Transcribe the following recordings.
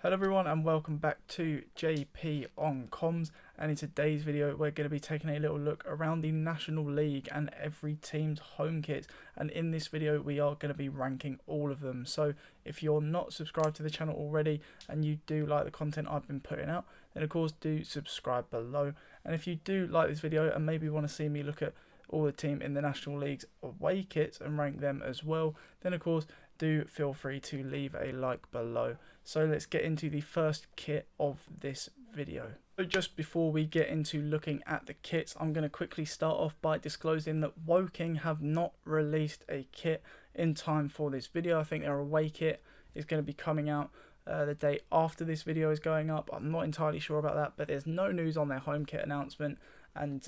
Hello everyone and welcome back to JPonComms, and in today's video we're going to be taking a little look around the National League and every team's home kits, and in this video we are going to be ranking all of them. So if you're not subscribed to the channel already and you do like the content I've been putting out, then of course do subscribe below. And if you do like this video and maybe want to see me look at all the team in the National League's away kits and rank them as well, then of course do feel free to leave a like below. So let's get into the first kit of this video. So just before we get into looking at the kits, I'm going to quickly start off by disclosing that Woking have not released a kit in time for this video. I think their away kit is going to be coming out the day after this video is going up. I'm not entirely sure about that, but there's no news on their home kit announcement, and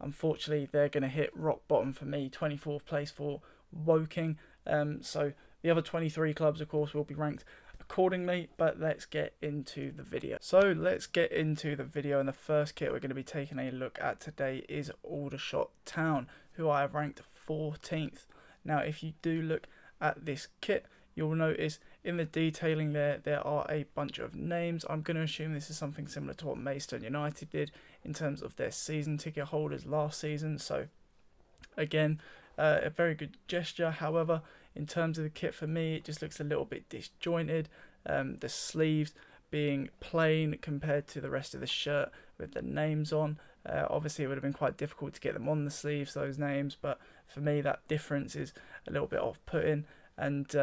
unfortunately they're going to hit rock bottom for me, 24th place for Woking. So the other 23 clubs of course will be ranked accordingly, but let's get into the video. So let's get into the video, and the first kit we're going to be taking a look at today is Aldershot Town, who I have ranked 14th. Now if you do look at this kit, you'll notice in the detailing there are a bunch of names. I'm going to assume this is something similar to what Maidstone United did in terms of their season ticket holders last season. So again, a very good gesture. However, in terms of the kit, for me it just looks a little bit disjointed. The sleeves being plain compared to the rest of the shirt with the names on. Obviously it would have been quite difficult to get them on the sleeves, those names, but for me that difference is a little bit off-putting, and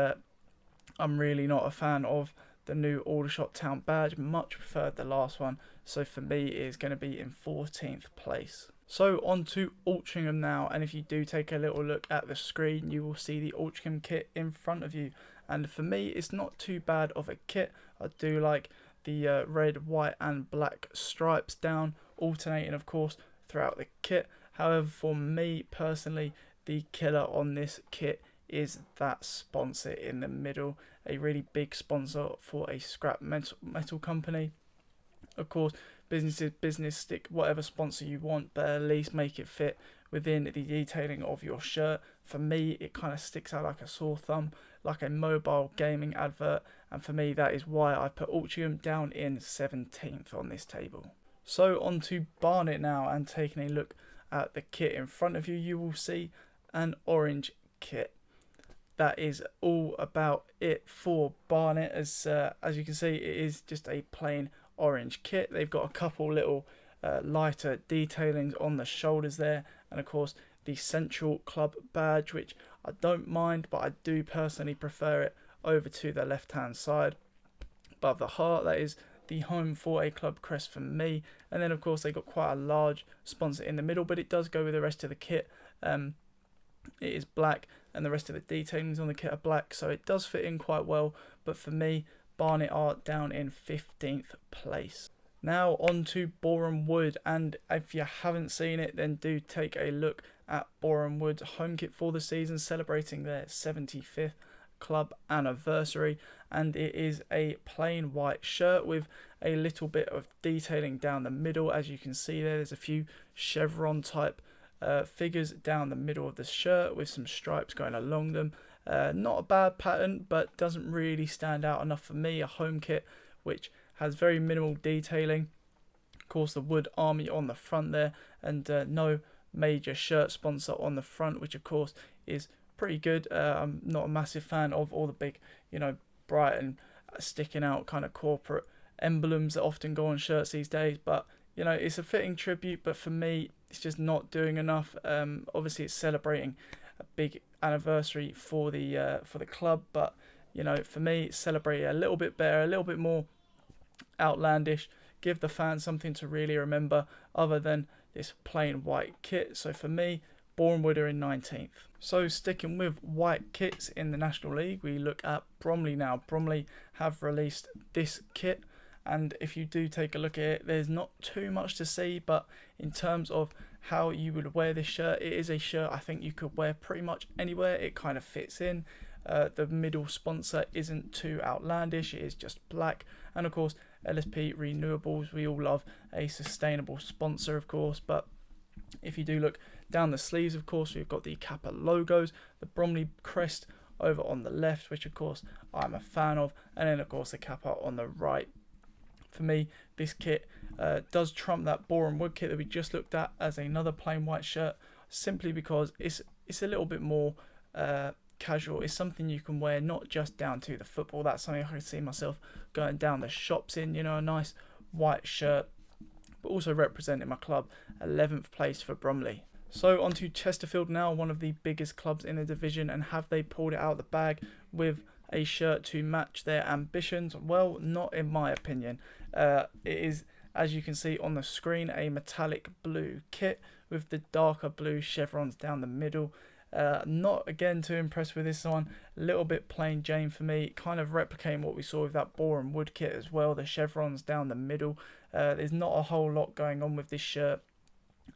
I'm really not a fan of the new Aldershot Town badge. Much preferred the last one, so for me it is going to be in 14th place. So on to Altrincham now, and if you do take a little look at the screen, you will see the Altrincham kit in front of you, and for me it's not too bad of a kit. I do like the red, white and black stripes down, alternating of course throughout the kit. However, for me personally, the killer on this kit is that sponsor in the middle, a really big sponsor for a scrap metal company. Of course, business is business, stick whatever sponsor you want, but at least make it fit within the detailing of your shirt. For me, it kind of sticks out like a sore thumb, like a mobile gaming advert, and for me that is why I put Altrincham down in 17th on this table. So on to Barnet now, and taking a look at the kit in front of you, you will see an orange kit. That is all about it for Barnet. As you can see, it is just a plain orange kit. They've got a couple little lighter detailings on the shoulders there, and of course the central club badge, which I don't mind, but I do personally prefer it over to the left hand side above the heart. That is the home for a club crest for me. And then of course they got quite a large sponsor in the middle, but it does go with the rest of the kit. It is black and the rest of the detailings on the kit are black, so it does fit in quite well, but for me Barnet are down in 15th place. Now on to Boreham Wood, and if you haven't seen it, then do take a look at Boreham Wood's home kit for the season, celebrating their 75th club anniversary, and it is a plain white shirt with a little bit of detailing down the middle. As you can see there's a few chevron type figures down the middle of the shirt with some stripes going along them. Not a bad pattern, but doesn't really stand out enough for me. A home kit which has very minimal detailing. Of course the Wood Army on the front there, and no major shirt sponsor on the front, which of course is pretty good. I'm not a massive fan of all the big, bright and sticking out kind of corporate emblems that often go on shirts these days, but it's a fitting tribute, but for me it's just not doing enough. Obviously it's celebrating a big anniversary for the club, but for me celebrate it a little bit better, a little bit more outlandish, give the fans something to really remember other than this plain white kit. So for me, Boreham Wood are in 19th. So sticking with white kits in the National League, we look at Bromley now. Bromley have released this kit, and if you do take a look at it, there's not too much to see, but in terms of how you would wear this shirt, it is a shirt I think you could wear pretty much anywhere. It kind of fits in. The middle sponsor isn't too outlandish, it is just black, and of course LSP Renewables, we all love a sustainable sponsor of course. But if you do look down the sleeves, of course we've got the Kappa logos, the Bromley crest over on the left, which of course I'm a fan of, and then of course the kappa on the right. For me, this kit does trump that Boreham wood kit that we just looked at as another plain white shirt, simply because it's a little bit more casual. It's something you can wear not just down to the football. That's something I can see myself going down the shops in, a nice white shirt, but also representing my club, 11th place for Bromley. So on to Chesterfield now, one of the biggest clubs in the division, and have they pulled it out of the bag with a shirt to match their ambitions? Well, not in my opinion. It is, as you can see on the screen, a metallic blue kit with the darker blue chevrons down the middle. Not again too impressed with this one. A little bit plain Jane for me, kind of replicating what we saw with that Boreham wood kit as well, the chevrons down the middle. There's not a whole lot going on with this shirt,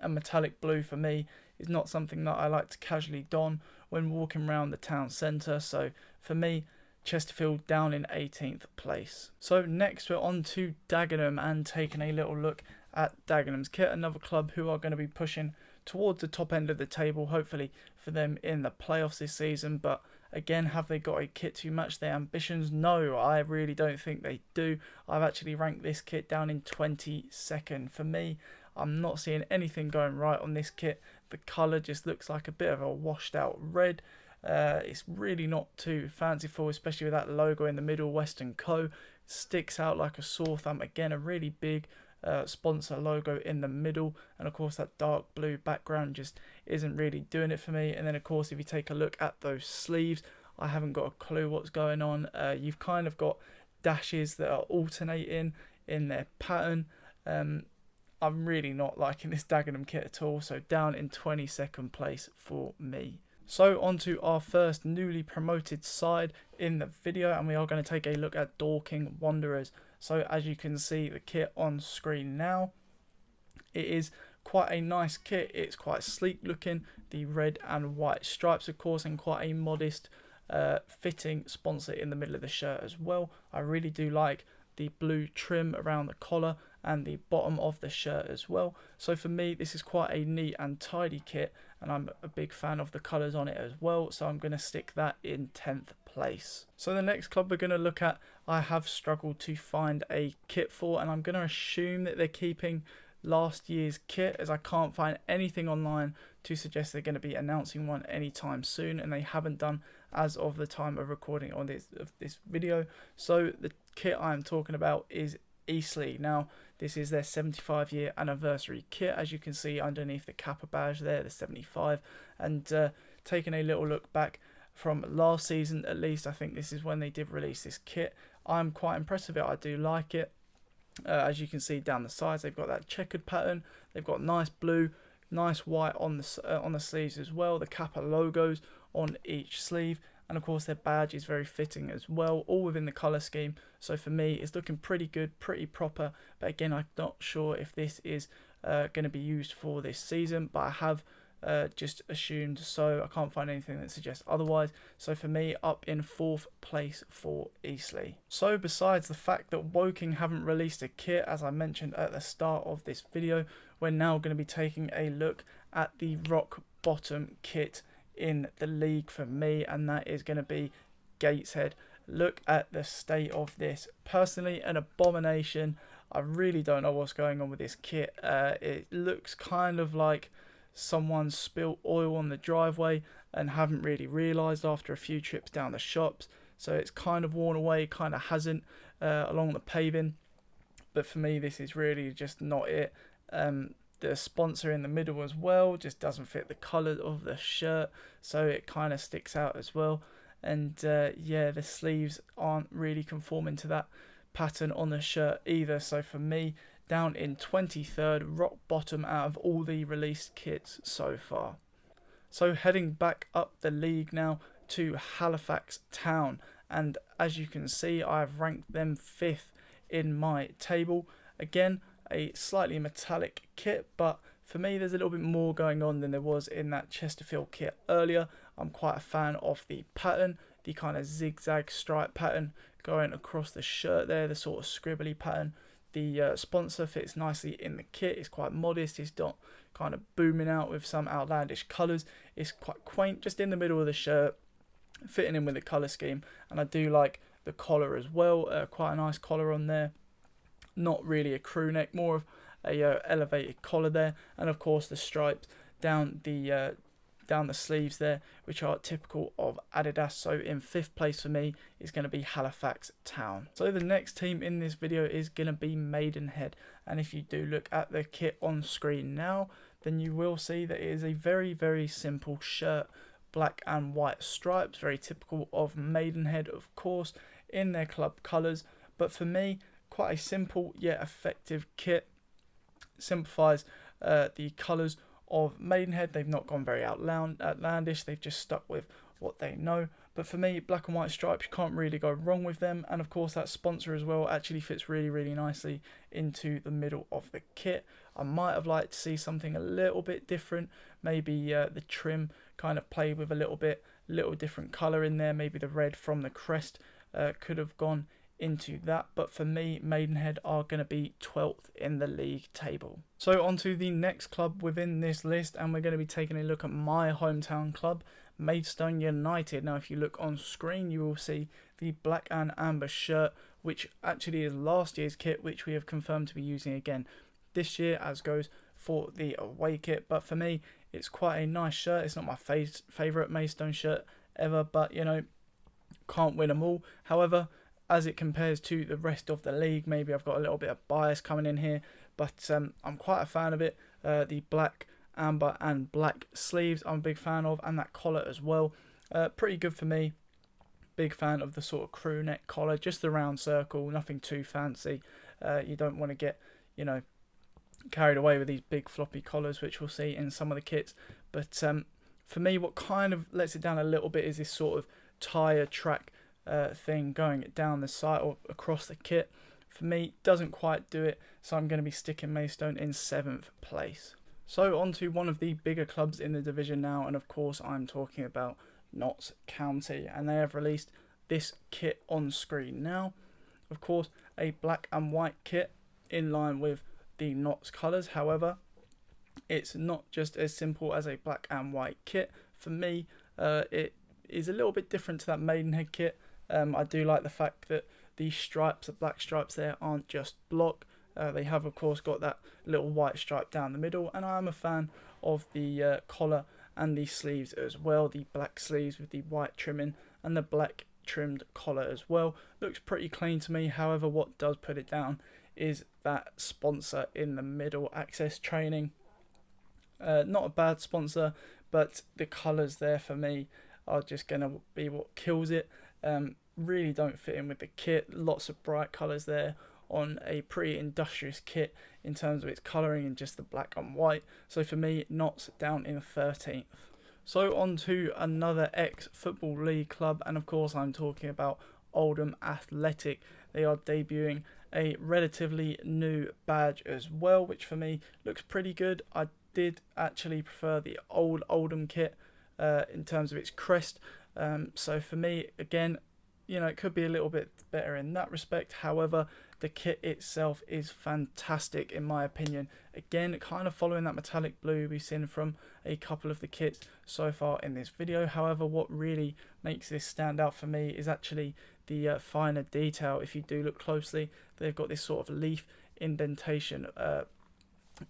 and metallic blue for me is not something that I like to casually don when walking around the town centre. So for me, Chesterfield down in 18th place. So next we're on to Dagenham and taking a little look at Dagenham's kit, another club who are going to be pushing towards the top end of the table, hopefully for them in the playoffs this season. But again, have they got a kit to match their ambitions? No, I really don't think they do. I've actually ranked this kit down in 22nd. For me, I'm not seeing anything going right on this kit. The colour just looks like a bit of a washed out red. It's really not too fanciful, especially with that logo in the middle, West & Co. Sticks out like a sore thumb. Again, a really big sponsor logo in the middle, and of course that dark blue background just isn't really doing it for me. And then of course, if you take a look at those sleeves, I haven't got a clue what's going on. You've kind of got dashes that are alternating in their pattern. I'm really not liking this Dagenham kit at all, so down in 22nd place for me. So on to our first newly promoted side in the video, and we are going to take a look at Dorking Wanderers. So as you can see the kit on screen now, it is quite a nice kit. It's quite sleek looking, the red and white stripes of course, and quite a modest fitting sponsor in the middle of the shirt as well. I really do like the blue trim around the collar and the bottom of the shirt as well. So for me, this is quite a neat and tidy kit, and I'm a big fan of the colours on it as well, so I'm going to stick that in 10th place. So the next club we're going to look at, I have struggled to find a kit for, and I'm going to assume that they're keeping last year's kit, as I can't find anything online to suggest they're going to be announcing one anytime soon, and they haven't done as of the time of recording on this video. So the kit I'm talking about is Eastleigh. Now this is their 75-year anniversary kit, as you can see underneath the kappa badge there, the 75. And taking a little look back from last season, at least, I think this is when they did release this kit. I'm quite impressed with it. I do like it. As you can see down the sides, they've got that checkered pattern. They've got nice blue, nice white on the sleeves as well. The kappa logos on each sleeve, and of course their badge is very fitting as well, all within the colour scheme. So for me, it's looking pretty good, pretty proper. But again, I'm not sure if this is going to be used for this season, but I have just assumed so. I can't find anything that suggests otherwise. So for me, up in 4th place for Eastleigh. So besides the fact that Woking haven't released a kit, as I mentioned at the start of this video, we're now going to be taking a look at the rock bottom kit in the league for me, and that is going to be Gateshead. Look at the state of this. Personally, an abomination. I really don't know what's going on with this kit. It looks kind of like someone spilt oil on the driveway and haven't really realised after a few trips down the shops. So it's kind of worn away, kind of hasn't along the paving. But for me, this is really just not it. The sponsor in the middle as well just doesn't fit the colour of the shirt, so it kind of sticks out as well. And yeah, the sleeves aren't really conforming to that pattern on the shirt either. So for me, down in 23rd, rock bottom out of all the released kits so far. So heading back up the league now to Halifax Town, and as you can see, I've ranked them 5th in my table. Again, a slightly metallic kit, but for me there's a little bit more going on than there was in that Chesterfield kit earlier. I'm quite a fan of the pattern, the kind of zigzag stripe pattern going across the shirt there, the sort of scribbly pattern. The sponsor fits nicely in the kit. It's quite modest. It's not kind of booming out with some outlandish colours. It's quite quaint, just in the middle of the shirt. fitting in with the colour scheme. And I do like the collar as well, quite a nice collar on there. Not really a crew neck, more of a elevated collar there, and of course the stripes down the sleeves there, which are typical of Adidas. So in 5th place for me is going to be Halifax Town. So the next team in this video is going to be Maidenhead, and if you do look at the kit on screen now, then you will see that it is a very, very simple shirt, black and white stripes, very typical of Maidenhead, of course, in their club colours. But for me, quite a simple yet effective kit. Simplifies the colours of Maidenhead. They've not gone very outlandish, they've just stuck with what they know. But for me, black and white stripes, you can't really go wrong with them. And of course that sponsor as well actually fits really, really nicely into the middle of the kit. I might have liked to see something a little bit different, maybe the trim kind of played with a little different colour in there. Maybe the red from the crest could have gone into that, but for me, Maidenhead are going to be 12th in the league table. So on to the next club within this list, and we're going to be taking a look at my hometown club, Maidstone United. Now if you look on screen, you will see the black and amber shirt, which actually is last year's kit, which we have confirmed to be using again this year, as goes for the away kit. But for me, it's quite a nice shirt. It's not my favourite Maidstone shirt ever, but you know, can't win them all. However, as it compares to the rest of the league, maybe I've got a little bit of bias coming in here, but I'm quite a fan of it. The black, amber and black sleeves I'm a big fan of, and that collar as well. Pretty good for me. Big fan of the sort of crew neck collar, just the round circle, nothing too fancy. You don't want to get, you know, carried away with these big floppy collars, which we'll see in some of the kits. But for me, what kind of lets it down a little bit is this sort of tyre track thing going down the side or across the kit. For me, doesn't quite do it, so I'm going to be sticking Maidstone in 7th place. So on to one of the bigger clubs in the division now, and of course I'm talking about Notts County, and they have released this kit on screen now. Of course, a black and white kit in line with the Notts colours. However, it's not just as simple as a black and white kit. For me, it is a little bit different to that Maidenhead kit. I do like the fact that the stripes, the black stripes there, aren't just block. They have, of course, got that little white stripe down the middle, and I am a fan of the collar and the sleeves as well. The black sleeves with the white trimming and the black trimmed collar as well. Looks pretty clean to me. However, what does put it down is that sponsor in the middle, Access Training. Not a bad sponsor, but the colours there for me are just going to be what kills it. Really don't fit in with the kit. Lots of bright colours there on a pretty industrious kit in terms of its colouring and just the black and white. So for me, Notts down in 13th. So on to another ex-Football League club, and of course I'm talking about Oldham Athletic. They are debuting a relatively new badge as well, which for me looks pretty good. I did actually prefer the old Oldham kit in terms of its crest. So for me, again, you know, it could be a little bit better in that respect. However, the kit itself is fantastic in my opinion. Again, kind of following that metallic blue we've seen from a couple of the kits so far in this video. However, what really makes this stand out for me is actually the finer detail. If you do look closely, they've got this sort of leaf indentation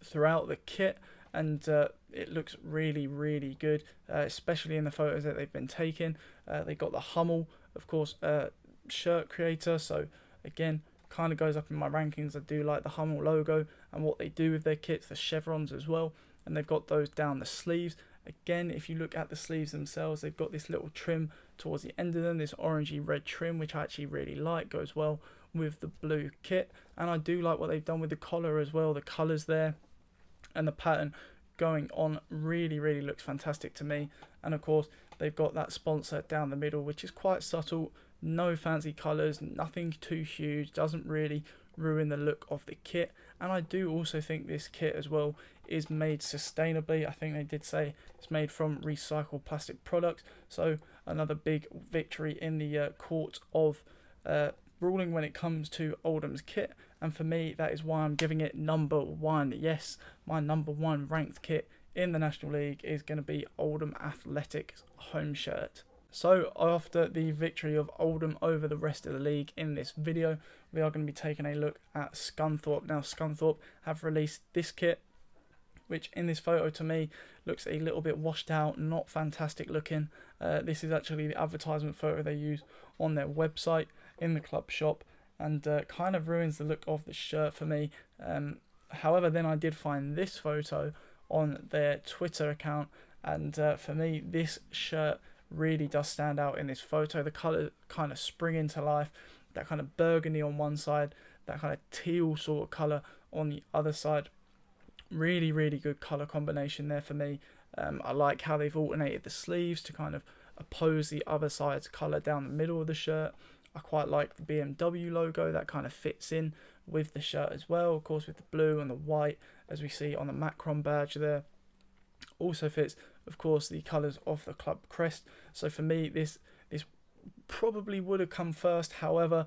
throughout the kit, and it looks really, really good, especially in the photos that they've been taking. They got the Hummel, of course, shirt creator, so again, kind of goes up in my rankings. I do like the Hummel logo and what they do with their kits, the chevrons as well, and they've got those down the sleeves. Again, if you look at the sleeves themselves, they've got this little trim towards the end of them, this orangey red trim, which I actually really like, goes well with the blue kit. And I do like what they've done with the collar as well, the colours there and the pattern going on really, really looks fantastic to me. And of course, they've got that sponsor down the middle, which is quite subtle, no fancy colours, nothing too huge, doesn't really ruin the look of the kit. And I do also think this kit as well is made sustainably. I think they did say it's made from recycled plastic products, so another big victory in the court of ruling when it comes to Oldham's kit. And for me, that is why I'm giving it number one. Yes, my number one ranked kit in the National League is going to be Oldham Athletic's home shirt. So after the victory of Oldham over the rest of the league in this video, we are going to be taking a look at Scunthorpe. Now Scunthorpe have released this kit, which in this photo to me looks a little bit washed out, not fantastic looking. This is actually the advertisement photo they use on their website in the club shop, and kind of ruins the look of the shirt for me. However, then I did find this photo on their Twitter account, and for me this shirt really does stand out in this photo. The colour kind of spring into life, that kind of burgundy on one side, that kind of teal sort of colour on the other side. Really good colour combination there for me. I like how they've alternated the sleeves to kind of oppose the other side's colour down the middle of the shirt. I quite like the BMW logo, that kind of fits in with the shirt as well, of course, with the blue and the white as we see on the Macron badge there. Also fits, of course, the colours of the club crest. So for me, this probably would have come first. However,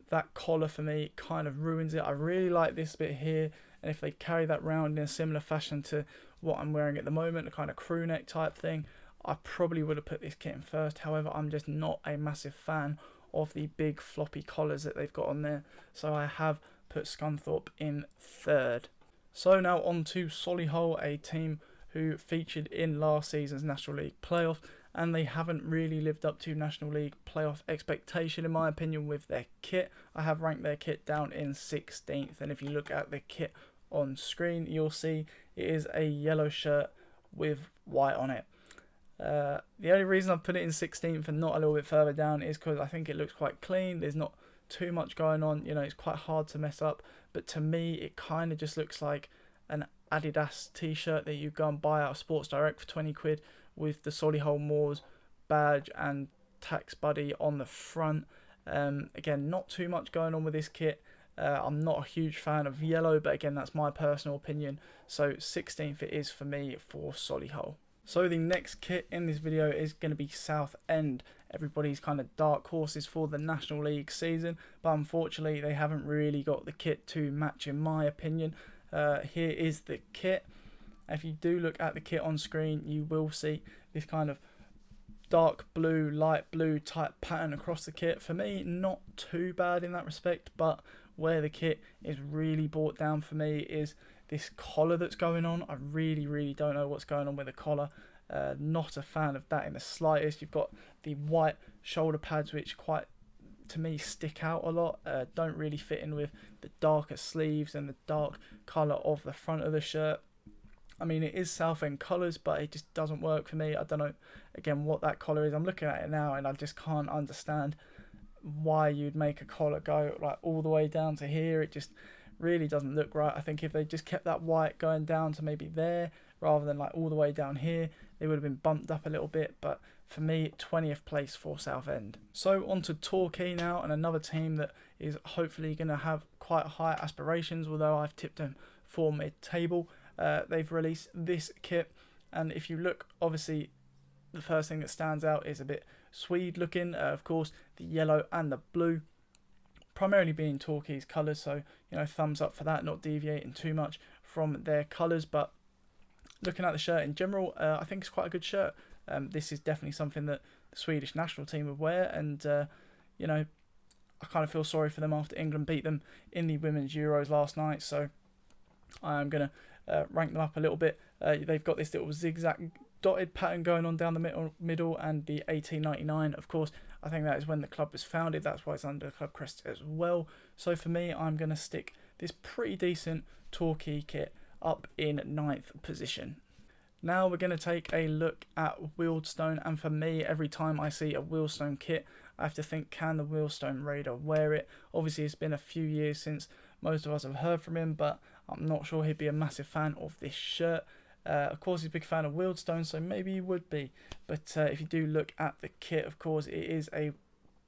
that collar for me kind of ruins it. I really like this bit here, and if they carry that round in a similar fashion to what I'm wearing at the moment, a kind of crew neck type thing, I probably would have put this kit in first. However, I'm just not a massive fan of the big floppy collars that they've got on there, so I have put Scunthorpe in third. So now on to Solihull, a team who featured in last season's National League playoff, and they haven't really lived up to National League playoff expectation in my opinion with their kit. I have ranked their kit down in 16th, and if you look at the kit on screen, you'll see it is a yellow shirt with white on it. The only reason I've put it in 16th and not a little bit further down is because I think it looks quite clean. There's not too much going on, you know, it's quite hard to mess up, but to me it kind of just looks like an Adidas t-shirt that you go and buy out of Sports Direct for 20 quid with the Solihull Moors badge and tax buddy on the front. Again, not too much going on with this kit. I'm not a huge fan of yellow, but again, that's my personal opinion. So 16th it is for me for Solihull. So the next kit in this video is going to be Southend, everybody's kind of dark horses for the National League season, but unfortunately they haven't really got the kit to match in my opinion. Here is the kit. If you do look at the kit on screen, you will see this kind of dark blue, light blue type pattern across the kit. For me, not too bad in that respect, but where the kit is really brought down for me is this collar that's going on. I really don't know what's going on with the collar. Not a fan of that in the slightest. You've got the white shoulder pads which quite, to me, stick out a lot. Don't really fit in with the darker sleeves and the dark colour of the front of the shirt. I mean, it is Southend colours, but it just doesn't work for me. I don't know, again, what that collar is. I'm looking at it now and I just can't understand why you'd make a collar go like all the way down to here. It just really doesn't look right. I think if they just kept that white going down to maybe there rather than like all the way down here, they would have been bumped up a little bit. But for me, 20th place for Southend. So on to Torquay now, and another team that is hopefully going to have quite high aspirations, although I've tipped them for mid-table. They've released this kit, and if you look, obviously the first thing that stands out is a bit Swede looking. Of course, the yellow and the blue primarily being Torquay's colours, so you know, thumbs up for that, not deviating too much from their colours. But looking at the shirt in general, I think it's quite a good shirt. This is definitely something that the Swedish national team would wear, and you know, I kind of feel sorry for them after England beat them in the Women's Euros last night, so I'm going to rank them up a little bit. They've got this little zigzag dotted pattern going on down the middle, and the 1899, of course, I think that is when the club was founded. That's why it's under the club crest as well. So for me, I'm going to stick this pretty decent Torquay kit up in 9th position. Now we're going to take a look at Wealdstone, and for me, every time I see a Wealdstone kit, I have to think, can the Wealdstone Raider wear it? Obviously, it's been a few years since most of us have heard from him, but I'm not sure he'd be a massive fan of this shirt. Of course, he's a big fan of Wealdstone, so maybe he would be. But if you do look at the kit, of course, it is a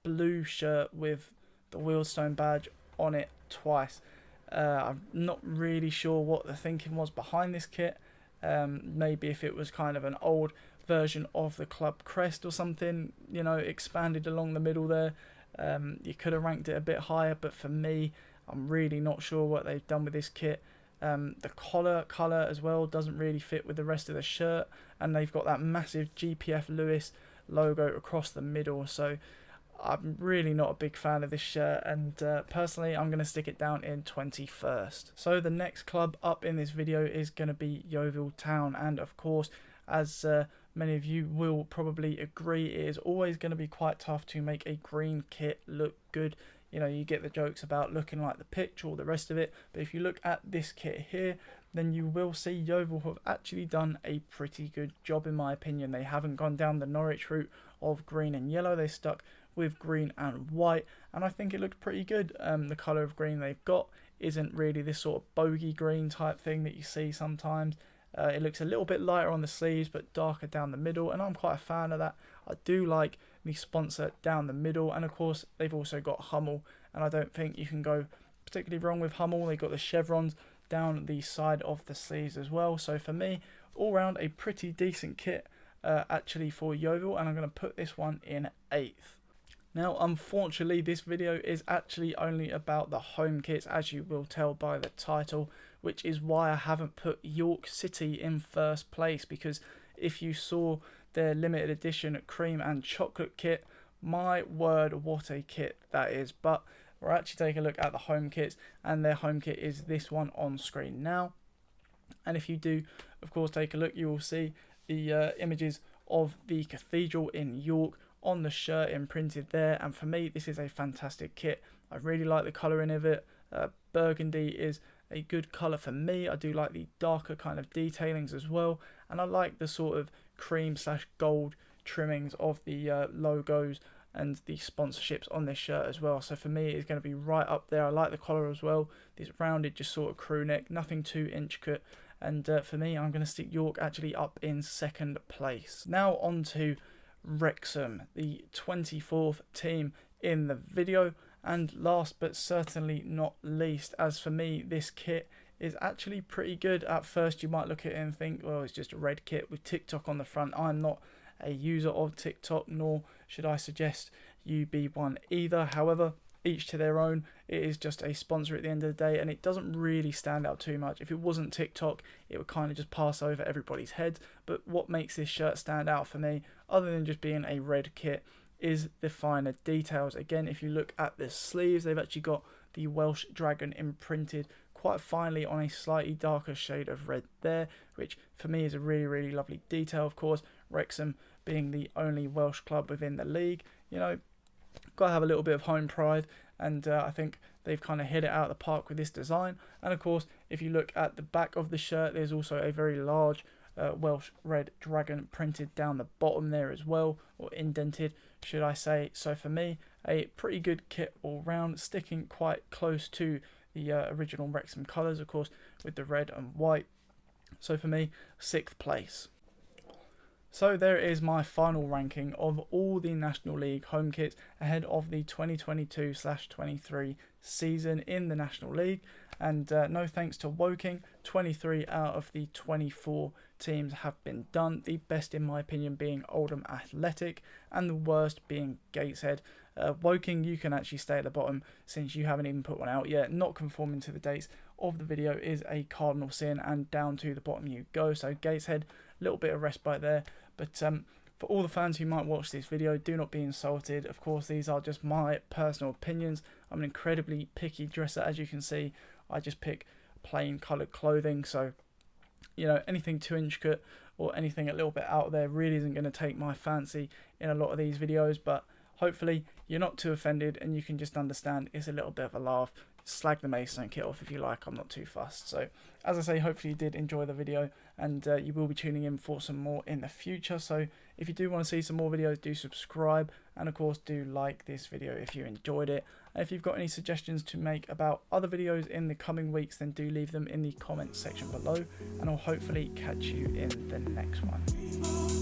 blue shirt with the Wealdstone badge on it twice. I'm not really sure what the thinking was behind this kit. Maybe if it was kind of an old version of the club crest or something, you know, expanded along the middle there, you could have ranked it a bit higher. But for me, I'm really not sure what they've done with this kit. The collar colour as well doesn't really fit with the rest of the shirt, and they've got that massive GPF Lewis logo across the middle. So I'm really not a big fan of this shirt, and personally I'm going to stick it down in 21st. So the next club up in this video is going to be Yeovil Town, and of course, as many of you will probably agree, it is always going to be quite tough to make a green kit look good. You know, you get the jokes about looking like the pitch, all the rest of it, but if you look at this kit here, then you will see Yeovil have actually done a pretty good job in my opinion. They haven't gone down the Norwich route of green and yellow, they stuck with green and white, and I think it looked pretty good. The colour of green they've got isn't really this sort of bogey green type thing that you see sometimes. It looks a little bit lighter on the sleeves but darker down the middle, and I'm quite a fan of that. I do like the sponsor down the middle, and of course they've also got Hummel, and I don't think you can go particularly wrong with Hummel. They've got the chevrons down the side of the sleeves as well, so for me, all round a pretty decent kit actually for Yeovil, and I'm going to put this one in 8th. Now, unfortunately, this video is actually only about the home kits, as you will tell by the title, which is why I haven't put York City in first place, because if you saw their limited edition cream and chocolate kit, my word, what a kit that is. But we'll actually take a look at the home kits, and their home kit is this one on screen now. And if you do, of course, take a look, you will see the images of the cathedral in York on the shirt imprinted there, and for me this is a fantastic kit. I really like the colouring of it. Burgundy is a good colour for me. I do like the darker kind of detailings as well, and I like the sort of cream / gold trimmings of the logos and the sponsorships on this shirt as well. So for me it's going to be right up there. I like the collar as well, this rounded just sort of crew neck, nothing too intricate, and for me I'm going to stick York actually up in 2nd place. Now on to Wrexham, the 24th team in the video, and last but certainly not least, as for me this kit is actually pretty good. At first you might look at it and think, well, it's just a red kit with TikTok on the front. I'm not a user of TikTok, nor should I suggest you be one either. However, each to their own. It is just a sponsor at the end of the day, and it doesn't really stand out too much. If it wasn't TikTok, it would kind of just pass over everybody's heads. But what makes this shirt stand out for me, other than just being a red kit, is the finer details. Again, if you look at the sleeves, they've actually got the Welsh dragon imprinted quite finely on a slightly darker shade of red there, which for me is a really lovely detail. Of course, Wrexham being the only Welsh club within the league, you know, got to have a little bit of home pride, and I think they've kind of hit it out of the park with this design. And of course, if you look at the back of the shirt, there's also a very large Welsh red dragon printed down the bottom there as well, or indented should I say. So for me, a pretty good kit all round, sticking quite close to the original Wrexham colours, of course, with the red and white. So for me, 6th place. So there is my final ranking of all the National League home kits ahead of the 2022/23 season in the National League. And no thanks to Woking, 23 out of the 24 teams have been done. The best in my opinion being Oldham Athletic, and the worst being Gateshead. Woking, you can actually stay at the bottom since you haven't even put one out yet. Not conforming to the dates of the video is a cardinal sin, and down to the bottom you go. So Gateshead, a little bit of respite there. But for all the fans who might watch this video, do not be insulted. Of course, these are just my personal opinions. I'm an incredibly picky dresser, as you can see. I just pick plain coloured clothing, so you know, anything too intricate or anything a little bit out there really isn't going to take my fancy in a lot of these videos. But hopefully you're not too offended and you can just understand it's a little bit of a laugh. Slag the Maidstone kit off if you like, I'm not too fussed. So as I say, hopefully you did enjoy the video, and you will be tuning in for some more in the future. So if you do want to see some more videos, do subscribe, and of course do like this video if you enjoyed it. And if you've got any suggestions to make about other videos in the coming weeks, then do leave them in the comments section below, and I'll hopefully catch you in the next one.